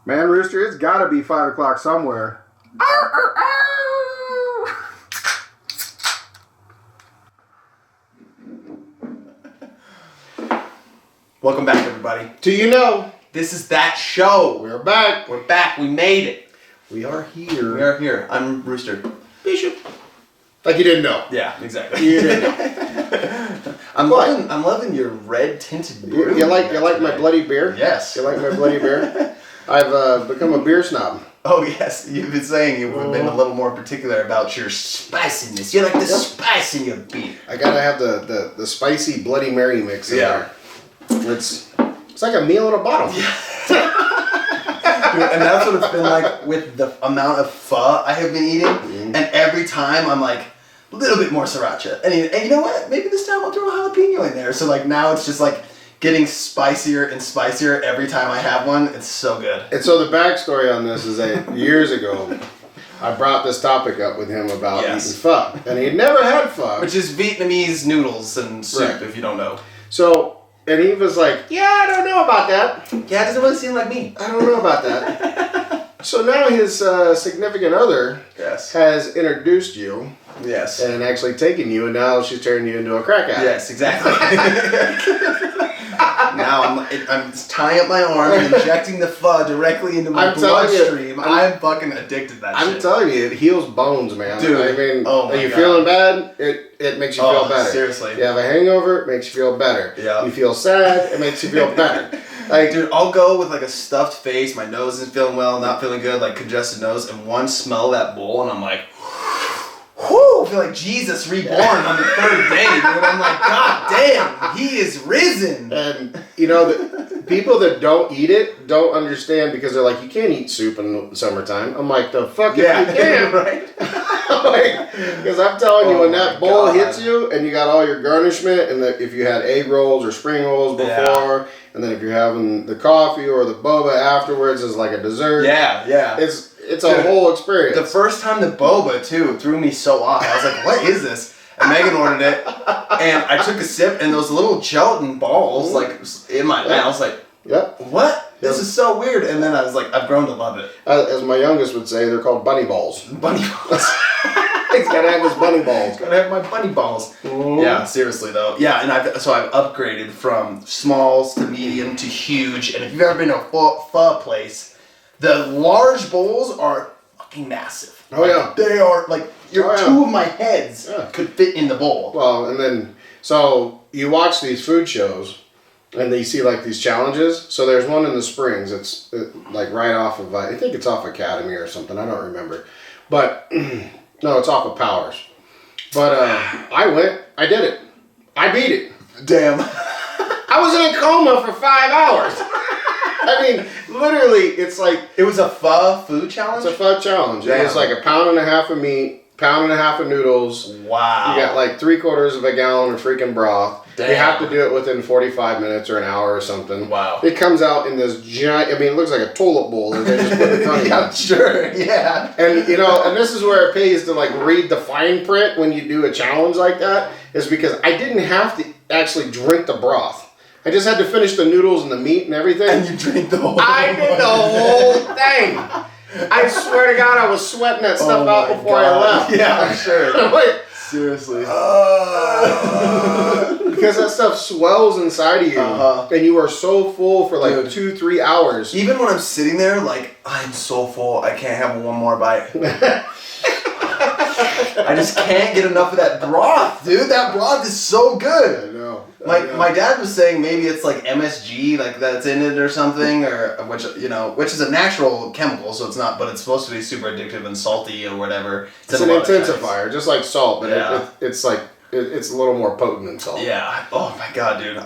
Man, Rooster, it's got to be 5 o'clock somewhere. Welcome back, everybody. Do you know? This is that show. We're back. We're back. We made it. We are here. We are here. I'm Rooster. Bishop. Like you didn't know. Yeah, exactly. You didn't know. I'm loving your red tinted brew. You like my bloody beer? Yes. You like my bloody beer? I've become a beer snob. Oh yes, you've been saying you've been a little more particular about your spiciness. You like the spice in your beer. I gotta have the spicy Bloody Mary mix in there. It's like a meal in a bottle. Dude, and that's what it's been like with the amount of pho I have been eating. And every time I'm like, a little bit more sriracha. And you know what? Maybe this time I'll throw a jalapeno in there. So like now it's just like getting spicier and spicier every time I have one. It's so good. And so the backstory on this is that years ago, I brought this topic up with him about eating pho. And he had never had pho. Which is Vietnamese noodles and soup, if you don't know. So... And he was like, yeah, I don't know about that. Yeah, it doesn't really seem like me. I don't know about that. So now his significant other has introduced you. Yes. And actually taken you, and now she's turning you into a crack addict. Yes, exactly. Now I'm tying up my arm and injecting the pho directly into my bloodstream. I'm fucking addicted to that shit. I'm telling you, it heals bones, man. Dude. I mean, are you feeling bad? It makes you feel better. Seriously. You have a hangover, it makes you feel better. Yeah. You feel sad, it makes you feel better. Like, dude, I'll go with like a stuffed face, my nose isn't feeling well, not feeling good, like congested nose, and one smell of that bowl, and I'm like, whoo, I feel like Jesus reborn on the third day, dude. I'm like, God damn, he is risen. And, you know, the people that don't eat it don't understand because they're like, you can't eat soup in the summertime. I'm like, the fuck if you can. Right? Because I'm telling you, when that bowl hits you and you got all your garnishment, and if you had egg rolls or spring rolls before, and then if you're having the coffee or the boba afterwards as like a dessert. Yeah. It's a whole experience. The first time the boba, too, threw me so off. I was like, what is this? And Megan ordered it, and I took a sip, and those little gelatin balls, like, in my mouth, I was like, what? This is so weird. And then I was like, I've grown to love it. As my youngest would say, they're called bunny balls. Bunny balls. He's gotta have his bunny balls. Gotta have my bunny balls. Yeah, seriously though. Yeah, and I've upgraded from smalls to medium to huge. And if you've ever been to a pho place, the large bowls are fucking massive. Oh yeah, they are like two of my heads could fit in the bowl. Well, and then so you watch these food shows, and you see like these challenges. So there's one in the Springs. It's like right off of I think it's off Academy or something. I don't remember, but. No, it's off of Powers. But I did it. I beat it. Damn. I was in a coma for 5 hours. I mean, literally, it's like... It was a pho food challenge? It's a pho challenge. Damn. It was like 1.5 pounds of meat, 1.5 pounds of noodles. Wow. You got like 3/4 gallon of freaking broth. Damn. You have to do it within 45 minutes or an hour or something. Wow. It comes out in this giant... I mean, it looks like a toilet bowl that they just put in front of you. Yeah, sure. Yeah. And, you know, and this is where it pays to, like, read the fine print when you do a challenge like that, is because I didn't have to actually drink the broth. I just had to finish the noodles and the meat and everything. And you drank the whole thing. I did the whole thing. I swear to God, I was sweating that stuff out before I left. Yeah, I'm sure. Like, seriously. Because that stuff swells inside of you. And you are so full for like 2-3 hours. Even when I'm sitting there, like, I'm so full, I can't have one more bite. I just can't get enough of that broth, dude. That broth is so good. I know. My dad was saying maybe it's like MSG, like that's in it or something, or which is a natural chemical, so it's not, but it's supposed to be super addictive and salty or whatever. It's an intensifier, just like salt, but it's like it's a little more potent than salt. Yeah. Oh my God, dude.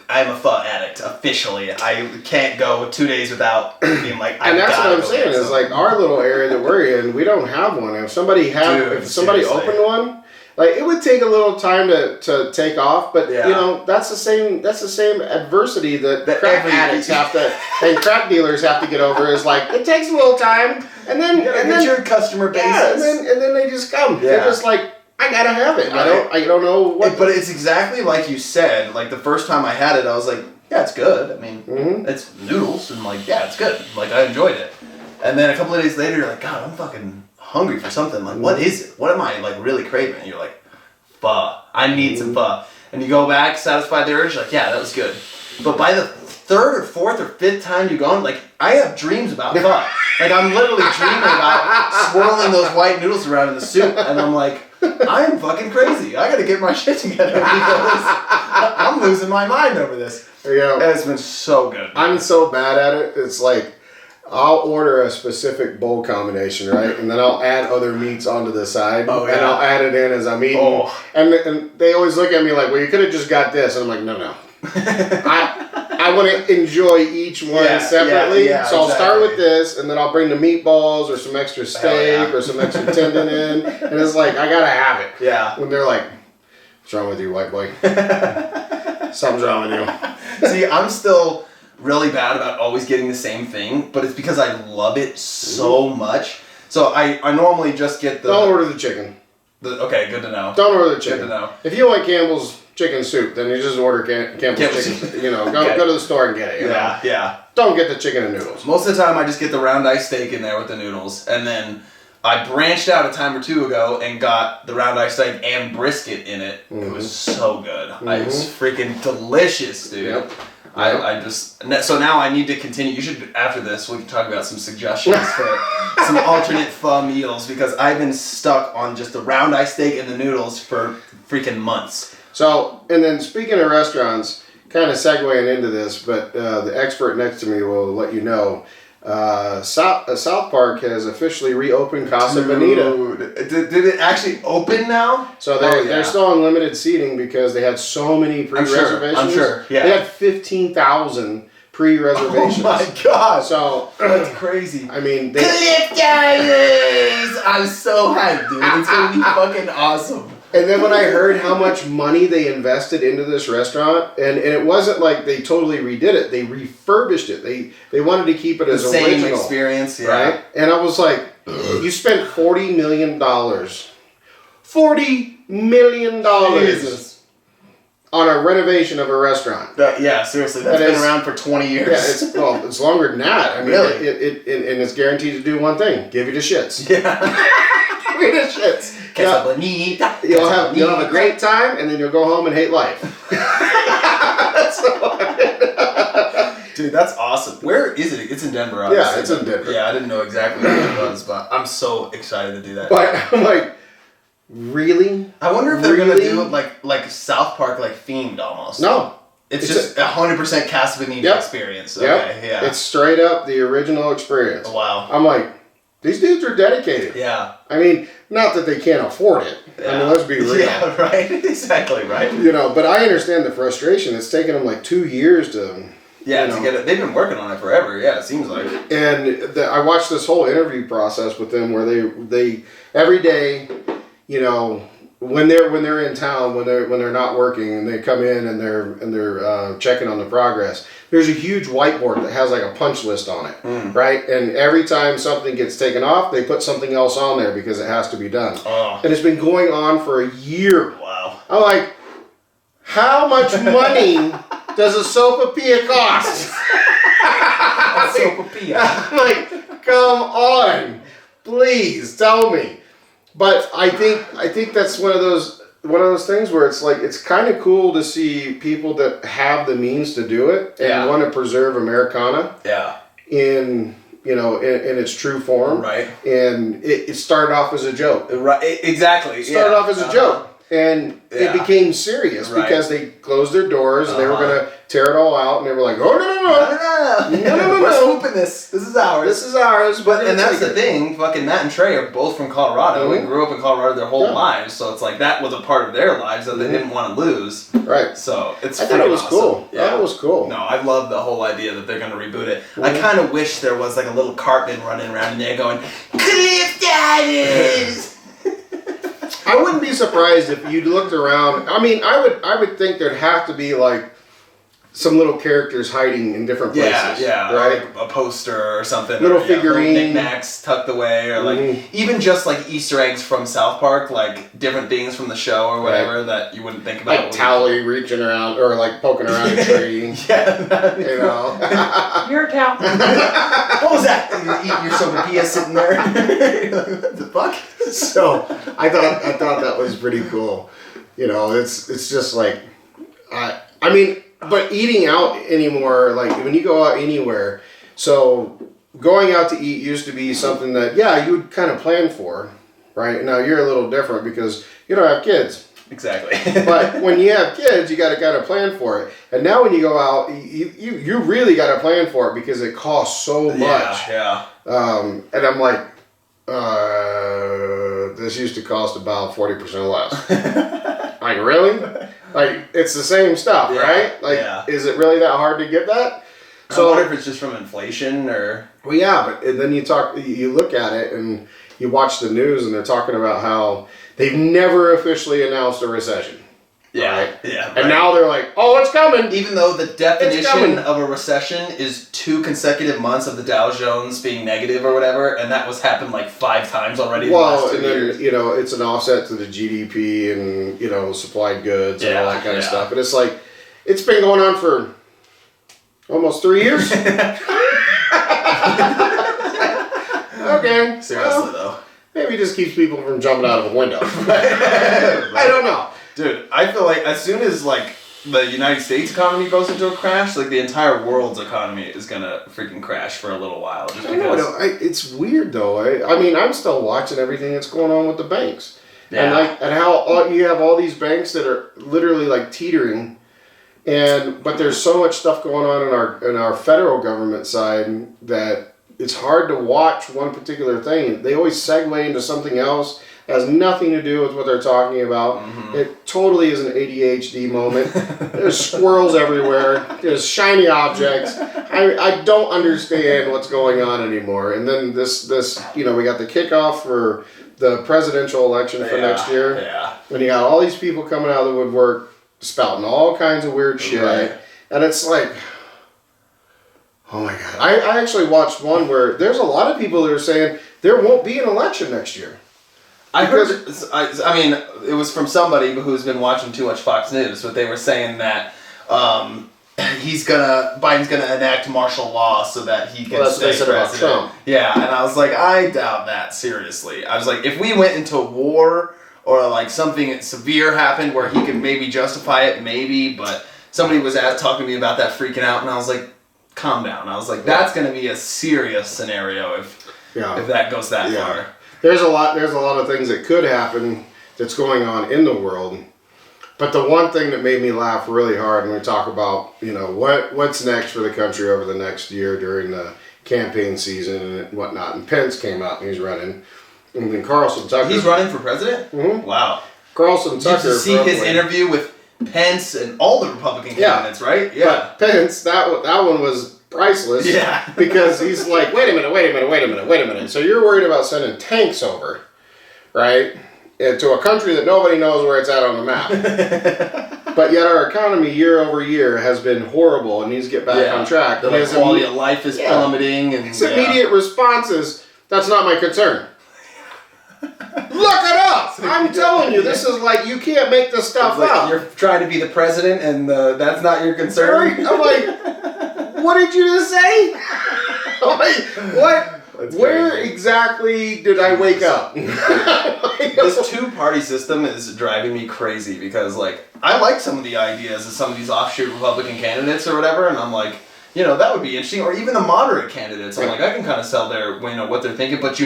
I'm a pho addict officially. I can't go 2 days without being like. And that's what I'm saying is like our little area that we're in, we don't have one. If somebody opened one, like it would take a little time to take off. But you know that's the same adversity that crack addicts have to and crack dealers have to get over. Is like it takes a little time, and then your customer base. Yeah, and then they just come. Yeah. They're just like. I gotta have it. Right. I don't know what. But it's exactly like you said. Like the first time I had it, I was like, yeah, it's good. I mean, it's noodles, and like, yeah, it's good. Like, I enjoyed it. And then a couple of days later, you're like, God, I'm fucking hungry for something. Like, what is it? What am I, like, really craving? And you're like, pho. I need some pho. And you go back, satisfy the urge, like, yeah, that was good. But by the third or fourth or fifth time you go, like, I have dreams about pho. Like, I'm literally dreaming about swirling those white noodles around in the soup, and I'm like, I'm fucking crazy. I gotta get my shit together because I'm losing my mind over this. Yeah. And it's been so good. I'm so bad at it. It's like, I'll order a specific bowl combination, right? And then I'll add other meats onto the side. Oh, yeah. And I'll add it in as I'm eating. Oh. And they always look at me like, well, you could have just got this. And I'm like, no. I want to enjoy each one separately. So I'll start with this, and then I'll bring the meatballs or some extra steak or some extra tendon in. And it's like, I got to have it. Yeah. When they're like, what's wrong with you, white boy? Something's wrong with you. See, I'm still really bad about always getting the same thing, but it's because I love it so much. So I normally just get the... Don't order the chicken. Okay, good to know. Don't order the chicken. Good to know. If you want Campbell's chicken soup, then you just order Campbell's chicken. You know, go to the store and get it. You know? Yeah. Don't get the chicken and noodles. Most of the time, I just get the round ice steak in there with the noodles, and then I branched out a time or two ago and got the round ice steak and brisket in it. It was so good. It was freaking delicious, dude. Yep. I just, so now I need to continue. You should, after this, we can talk about some suggestions for some alternate pho meals, because I've been stuck on just the round ice steak and the noodles for freaking months. So, and then speaking of restaurants, kind of segueing into this, but the expert next to me will let you know, South Park has officially reopened Casa Bonita. Did it actually open now? So they're still on limited seating because they had so many pre-reservations. I'm sure. Yeah. They had 15,000 pre-reservations. Oh my god. So that's crazy. I mean, Cliff Divers! I'm so hyped, dude. It's gonna be fucking awesome. And then when I heard how much money they invested into this restaurant, and it wasn't like they totally redid it, they refurbished it. They wanted to keep it as same original experience, yeah. Right? And I was like, you spent $40 million. $40 million Jesus. On a renovation of a restaurant. Yeah, seriously, that's been around for 20 years. Yeah, it's longer than that. I mean, really? And it's guaranteed to do one thing: give you the shits. Yeah. Give you the shits. You'll have a great time, and then you'll go home and hate life. Dude, that's awesome. Where is it? It's in Denver, obviously. Yeah, it's in Denver. Yeah, I didn't know exactly where it was, but I'm so excited to do that. But I'm like, really? I wonder if they're gonna do it like South Park, like themed almost. No. It's just 100% Casa Bonita experience. Okay, yeah. It's straight up the original experience. Wow. I'm like, these dudes are dedicated. Yeah. I mean, not that they can't afford it. Yeah. I mean, let's be real. Yeah, right. Exactly, right. You know, but I understand the frustration. It's taken them like 2 years to... Yeah, to get it. They've been working on it forever. Yeah, it seems like. And I watched this whole interview process with them where they every day, you know, when they're in town, when they're not working, and they come in and they're checking on the progress. There's a huge whiteboard that has like a punch list on it, right? And every time something gets taken off, they put something else on there because it has to be done. Oh. And it's been going on for a year. Wow. I'm like, how much money does a sopapilla cost? A sopapilla. I'm like, come on, please tell me. But I think that's one of those things where it's like, it's kind of cool to see people that have the means to do it and want to preserve Americana. Yeah. In its true form. Right. And it started off as a joke. Right. Exactly. It started off as a joke. And it became serious because they closed their doors and they were going to tear it all out, and they were like, "Oh no, we're swooping this. This is ours. This is ours." And that's the thing. Fucking Matt and Trey are both from Colorado and grew up in Colorado their whole lives, so it's like that was a part of their lives that they didn't want to lose. Right. So it's. I thought it was awesome. cool. Yeah, that was cool. No, I love the whole idea that they're going to reboot it. I kind of wish there was like a little Cartman running around in there going, "Cliff Divers." I wouldn't be surprised if you looked around. I mean, I would think there'd have to be like some little characters hiding in different places. Right? Like a poster or something. Little figurine. Little knickknacks tucked away, or like even just like Easter eggs from South Park, like different things from the show or whatever that you wouldn't think about. Like Tally reaching around or like poking around a tree. Yeah. You know. Your cow. What was that? You're eating your sopapilla sitting there. What the fuck? So I thought that was pretty cool. You know, it's just like I mean, but eating out anymore, like when you go out anywhere, so going out to eat used to be something that you would kind of plan for, right? Now you're a little different because you don't have kids. Exactly. But when you have kids, you got to kind of plan for it. And now when you go out, you really got to plan for it because it costs so much. Yeah. And I'm like, this used to cost about 40% less. Like, really? Like, it's the same stuff, right? Like, is it really that hard to get that? So I wonder if it's just from inflation or... Well, yeah, but then you look at it and you watch the news and they're talking about how they've never officially announced a recession. Yeah, right? yeah. And now they're like, oh, it's coming. Even though the definition of a recession is 2 consecutive months of the Dow Jones being negative or whatever, and that happened like 5 times already in the last 2 years. You know, it's an offset to the GDP and, you know, supplied goods and all that kind of stuff. And it's like, it's been going on for almost 3 years. Okay. Seriously, though. Maybe it just keeps people from jumping out of a window. I don't know. Dude, I feel like as soon as like the United States economy goes into a crash, like the entire world's economy is gonna freaking crash for a little while. Just because it's weird though. I mean, I'm still watching everything that's going on with the banks, and how you have all these banks that are literally like teetering, but there's so much stuff going on in our federal government side that it's hard to watch one particular thing. They always segue into something else. It has nothing to do with what they're talking about. It totally is an ADHD moment. There's squirrels everywhere. There's shiny objects. I don't understand what's going on anymore. And then this we got the kickoff for the presidential election for next year. Yeah. And you got all these people coming out of the woodwork spouting all kinds of weird shit. Right. And it's like, oh my God. I actually watched one where there's a lot of people that are saying there won't be an election next year. I mean, it was from somebody who's been watching too much Fox News, but they were saying that Biden's gonna enact martial law so that he can stay president. About Trump. Yeah, and I was like, I doubt that, seriously. I was like, if we went into war or like something severe happened where he could maybe justify it, maybe, but somebody was talking to me about that freaking out, and I was like, calm down. I was like, that's gonna be a serious scenario if that goes that far. There's a lot of things that could happen that's going on in the world. But the one thing that made me laugh really hard when we talk about, you know, what's next for the country over the next year during the campaign season and whatnot. And Pence came out and he's running. And then Carlson Tucker. He's running for president? Mm-hmm. Wow. Carlson Tucker. Did you see his interview with Pence and all the Republican candidates, right? Yeah. But Pence, that one was priceless. Yeah. Because he's like, wait a minute. So you're worried about sending tanks over, right? To a country that nobody knows where it's at on the map. But yet our economy year over year has been horrible and needs to get back on track. The quality of life is plummeting. And his immediate response is, that's not my concern. Look it up! I'm telling you, this is like, you can't make this stuff up. You're trying to be the president and that's not your concern? I'm like, what did you just say? I'm like, what? Where exactly did I wake up? This two-party system is driving me crazy because, like, I like some of the ideas of some of these offshoot Republican candidates or whatever, and I'm like, you know, that would be interesting. Or even the moderate candidates. I'm like, I can kind of sell what they're thinking, but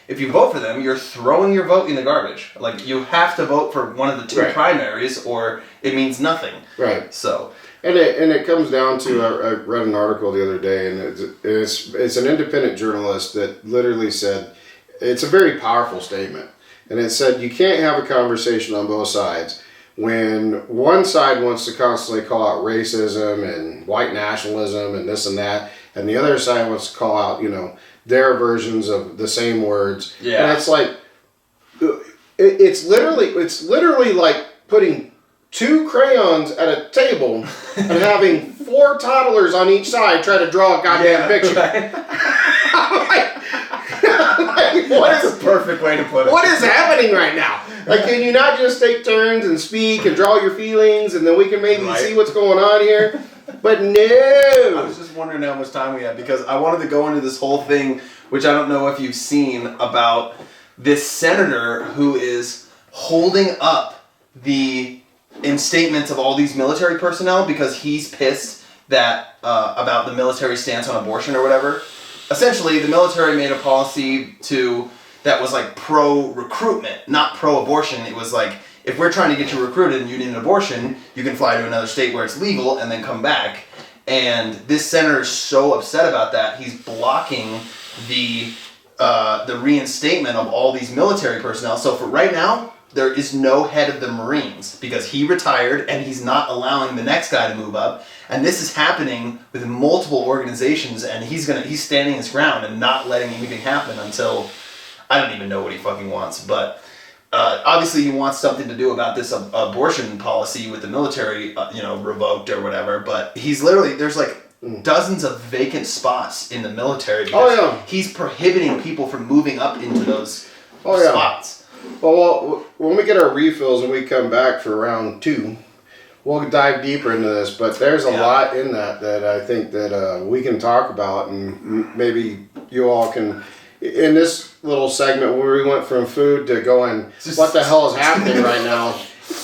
if you vote for them, you're throwing your vote in the garbage. Like, you have to vote for one of the two primaries or it means nothing. Right. So... And it comes down to, I read an article the other day, and it's an independent journalist that literally said, it's a very powerful statement, and it said you can't have a conversation on both sides when one side wants to constantly call out racism and white nationalism and this and that, and the other side wants to call out, you know, their versions of the same words. Yeah. And it's like, it's literally like putting 2 crayons at a table and having 4 toddlers on each side try to draw a goddamn picture. Right. What is the perfect way to put it? What is happening right now? Like, can you not just take turns and speak and draw your feelings, and then we can maybe see what's going on here? But no. I was just wondering how much time we had, because I wanted to go into this whole thing, which I don't know if you've seen, about this senator who is holding up the instatements of all these military personnel because he's pissed that about the military stance on abortion or whatever. Essentially, the military made a policy that was like pro-recruitment, not pro-abortion. It was like, if we're trying to get you recruited and you need an abortion, you can fly to another state where it's legal and then come back. And this senator is so upset about that, he's blocking the reinstatement of all these military personnel. So for right now, there is no head of the Marines because he retired and he's not allowing the next guy to move up. And this is happening with multiple organizations, and he's standing his ground and not letting anything happen until, I don't even know what he fucking wants, but obviously he wants something to do about this abortion policy with the military, revoked or whatever. But he's literally, there's like dozens of vacant spots in the military because he's prohibiting people from moving up into those spots. Well, when we get our refills and we come back for round 2, we'll dive deeper into this. But there's a lot in that I think that we can talk about, and maybe you all can, in this little segment where we went from food to going, what the hell is happening right now?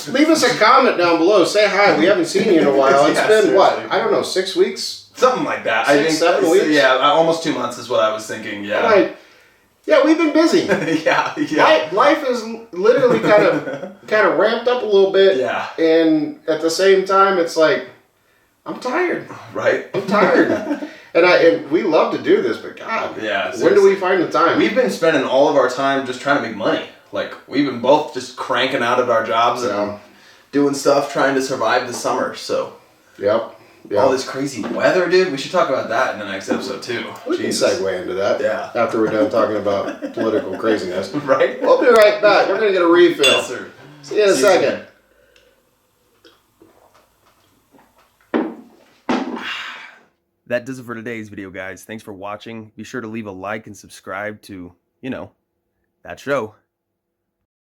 Leave us a comment down below. Say hi. We haven't seen you in a while. It's been, seriously. What? I don't know, 6 weeks? Something like that. 7 weeks? Yeah, almost 2 months is what I was thinking, yeah. Yeah, we've been busy. yeah. Life is literally kind of ramped up a little bit. Yeah. And at the same time, it's like, I'm tired. Right. I'm tired. And we love to do this, but God, when do we find the time? We've been spending all of our time just trying to make money. Like, we've been both just cranking out of our jobs and doing stuff, trying to survive the summer, so. Yep. All this crazy weather, dude. We should talk about that in the next episode, too. We can segue into that. Yeah. After we're done talking about political craziness. Right? We'll be right back. We're going to get a refill. Yes, sir. See you in a second. That does it for today's video, guys. Thanks for watching. Be sure to leave a like and subscribe to, that show.